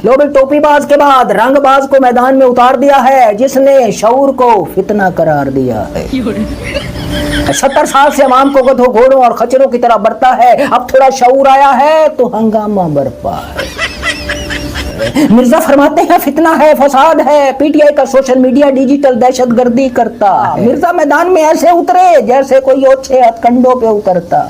लोग टोपीबाज के बाद रंगबाज को मैदान में उतार दिया है, जिसने शऊर को फितना करार दिया है। 70 साल से अवाम को गधों घोड़ों और खच्चरों की तरह बढ़ता है, अब थोड़ा शऊर आया है तो हंगामा बरपा है। मिर्जा फरमाते हैं फितना है, फसाद है, पीटीआई का सोशल मीडिया डिजिटल दहशतगर्दी करता है। मिर्जा मैदान में ऐसे उतरे जैसे कोई ओछे हथकंडों पे उतरता।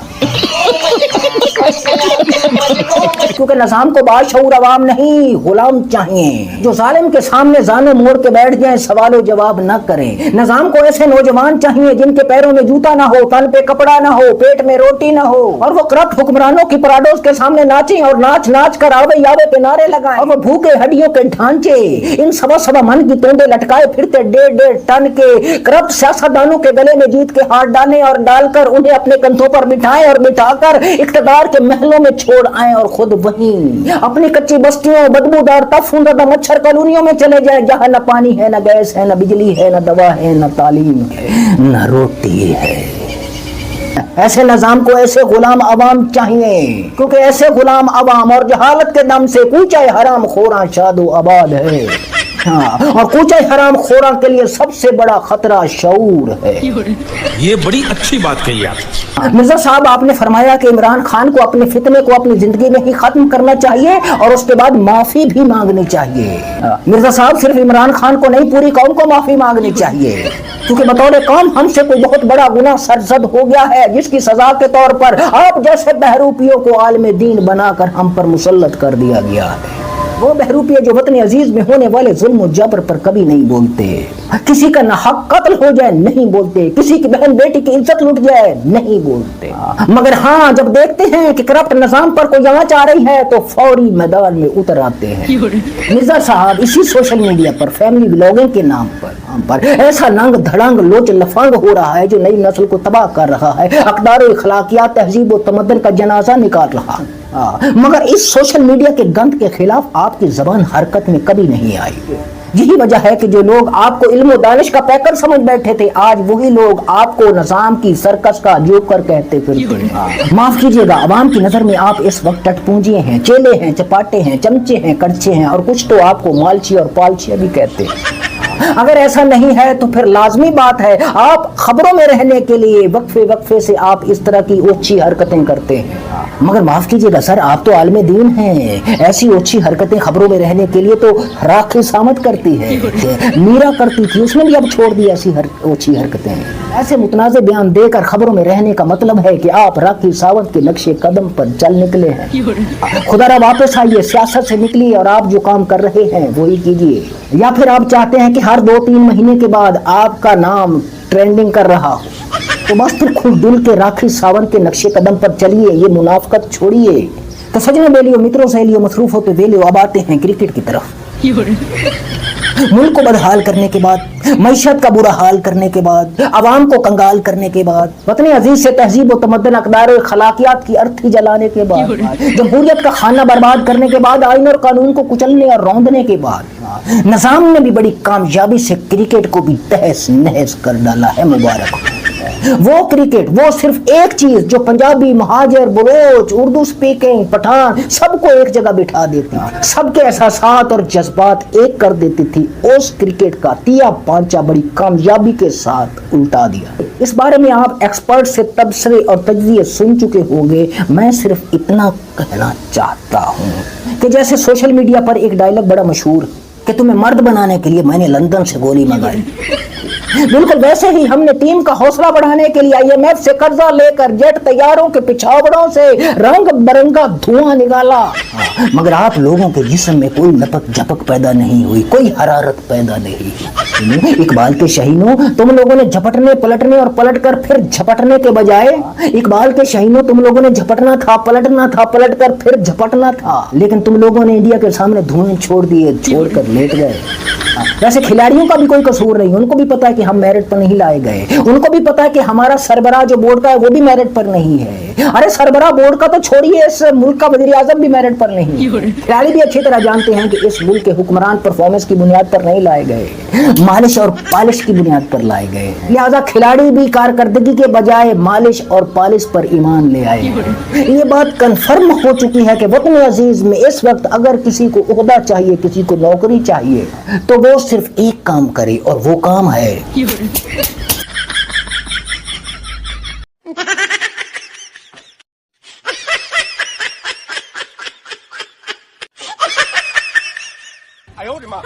क्योंकि निजाम को बाशऊर अवाम नहीं गुलाम चाहिए, जो जालिम के सामने जाने मोड़ के बैठ जाएं, सवालो जवाब न करें। निजाम को ऐसे नौजवान चाहिए जिनके पैरों में जूता ना हो, तन पे कपड़ा ना हो, पेट में रोटी ना हो, और वो करप्ट हुक्मरानों की पराडोस के सामने नाचें और नाच नाच कर आवे यावे पे नारे लगाएं। और वो भूखे हड्डियों के ढांचे इन सवा मन की तोंदे लटकाए फिरते 1.5 टन के करप्ट सियासतदानों के गले में जीत के हाथ डालें और डालकर उन्हें अपने कंधों पर बिठाएं और बिठाकर इख्तियार के महलों में छोड़ आए और खुद वहीं अपनी कच्ची बस्तियों, बदबूदार तफूंदा मच्छर कॉलोनियों में चले जाए, जहां न पानी है, न गैस है, न बिजली है, न दवा है, न तालीम है, न रोटी है। ऐसे निजाम को ऐसे गुलाम अवाम चाहिए, क्योंकि ऐसे गुलाम अवाम और जहालत के दम से कूचा हराम खोरा शादो आबाद है। हाँ, और कूचा हराम खोरा के लिए सबसे बड़ा खतरा शऊर है। ये बड़ी अच्छी बात कही आप। मिर्जा साहब, आपने फरमाया कि इमरान खान को अपने फितने को अपनी जिंदगी में ही खत्म करना चाहिए और उसके बाद माफी भी मांगनी चाहिए। मिर्जा साहब, सिर्फ इमरान खान को नहीं, पूरी कौम को माफी मांगनी चाहिए, क्योंकि बतौर कौम हमसे कोई बहुत बड़ा गुनाह सरजद हो गया है, जिसकी सजा के तौर पर आप जैसे बहरूपियों को आलम दीन बनाकर हम पर मुसल्लत कर दिया गया है। वो बहरूपिया जो वतन अजीज में होने वाले जुल्म और जबर पर कभी नहीं बोलते, किसी का नाहक कत्ल हो जाए नहीं बोलते, किसी की बहन बेटी की इज्जत लुट जाए नहीं बोलते, मगर हाँ, जब देखते हैं कि करप्ट निजाम पर कोई आंच आ रही है तो फौरी मैदान में उतर आते हैं। मिर्जा साहब, इसी सोशल मीडिया पर फैमिली व्लॉगिंग के नाम पर ऐसा नंग धड़ंग लोच लफंग हो रहा है जो नई नस्ल को तबाह कर रहा है, अक़दार और अखलाकियात, तहजीब और तमद्दुन का जनाजा निकाल रहा है। मगर इस सोशल मीडिया के गंद के खिलाफ आपकी जबान हरकत में कभी नहीं आई। यही वजह है कि जो लोग आपको इल्म और दानिश का पैकर समझ बैठे थे, आज वही लोग आपको निजाम की सर्कस का जोकर कहते फिरते। माफ कीजिएगा, अवाम की नजर में आप इस वक्त टटपूंजिए हैं, चेले हैं, चपाटे हैं, चमचे हैं, कड़छे हैं, और कुछ तो आपको मालची और पालचिया भी कहते हैं। अगर ऐसा नहीं है तो फिर लाजमी बात है आप खबरों में रहने के लिए वक्फे से आप इस तरह की ओछी हरकतें करते हैं। मगर माफ कीजिएगा सर, आप तो आलिम दीन हैं, ऐसी ओछी हरकतें खबरों में रहने के लिए तो राखी सामत करती है, मीरा करती थी, उसने भी अब छोड़ दी ऐसी ओछी हरकतें। ऐसे मुतनाज़े बयान देकर खबरों में रहने का मतलब है कि आप राखी सावंत के नक्शे कदम पर चल निकले हैं। खुदा रा वापस आइए, सियासत से निकलिए और आप जो काम कर रहे हैं वही कीजिए। या फिर आप चाहते हैं कि हर 2-3 महीने के बाद आपका नाम ट्रेंडिंग कर रहा हो, तो बस फिर खुद दिल के राखी सावंत के नक्शे कदम पर चलिए, ये मुनाफकत छोड़िए। तो सजने बेलियो, मित्रों सहेलियों, मसरूफ होते वेलियो, अब आते हैं क्रिकेट की तरफ। मुल्क को बदहाल करने के बाद, मईशत का बुरा हाल करने के बाद, अवाम को कंगाल करने के बाद, वतन अजीज से तहजीब और तमद्दुन, अक़दार और खलाकियात की अर्थी जलाने के बाद, जमहूरियत का खाना बर्बाद करने के बाद, आईन और कानून को कुचलने और रौंदने के बाद निजाम ने भी बड़ी कामयाबी से क्रिकेट को भी तहस नहस कर डाला है। मुबारक वो क्रिकेट, वो सिर्फ एक चीज जो पंजाबी, महाजर, बलोच, उर्दू स्पीकिंग, पठान सबको एक जगह बिठा देती, सबके एहसासात और जज्बात एक कर देती थी, उस क्रिकेट का तिया पांचा बड़ी कामयाबी के साथ उल्टा दिया। इस बारे में आप एक्सपर्ट से तबसरे और तजज़िये सुन चुके होंगे। मैं सिर्फ इतना कहना चाहता हूँ कि जैसे सोशल मीडिया पर एक डायलॉग बड़ा मशहूर कि तुम्हें मर्द बनाने के लिए मैंने लंदन से गोली मंगाई, बिल्कुल वैसे ही हमने टीम का हौसला बढ़ाने के लिए IMF से कर्जा लेकर जेट तैयारों के पिछावड़ों से रंग बिरंगा धुआं निकाला, मगर आप लोगों के जिस्म में कोई लपक झपक पैदा नहीं हुई, कोई हरारत पैदा नहीं हुई। इकबाल के शहीनों, तुम लोगों ने झपटने पलटने और पलटकर फिर झपटने के बजाय, इकबाल के शहीनों, तुम लोगों ने झपटना था, पलटना था, पलटकर फिर झपटना था, लेकिन तुम लोगों ने इंडिया के सामने धुएं छोड़ दिए, छोड़कर लेट गए। वैसे खिलाड़ियों का भी कोई कसूर नहीं, उनको भी पता है कि हम मेरिट पर नहीं लाए गए, उनको भी पता है कि हमारा सरबराह जो बोर्ड का है वो भी मेरिट पर नहीं है। अरे सरबराह बोर्ड का तो छोड़िए, इस मुल्क का वजीर आजम भी मेरिट पर नहीं है। खिलाड़ी भी अच्छी तरह जानते हैं कि इस मुल्क के हुक्मरान परफॉर्मेंस की बुनियाद पर नहीं लाए गए, मालिश और पॉलिश की बुनियाद पर लाए गए। लिहाजा खिलाड़ी भी कारकर्दगी के बजाय मालिश और पॉलिश पर ईमान ले आए। ये बात कंफर्म हो चुकी है कि वतन अजीज में इस वक्त अगर किसी को ओहदा चाहिए, किसी को नौकरी चाहिए, तो वो सिर्फ एक काम करे और वो काम है哎呦我的妈！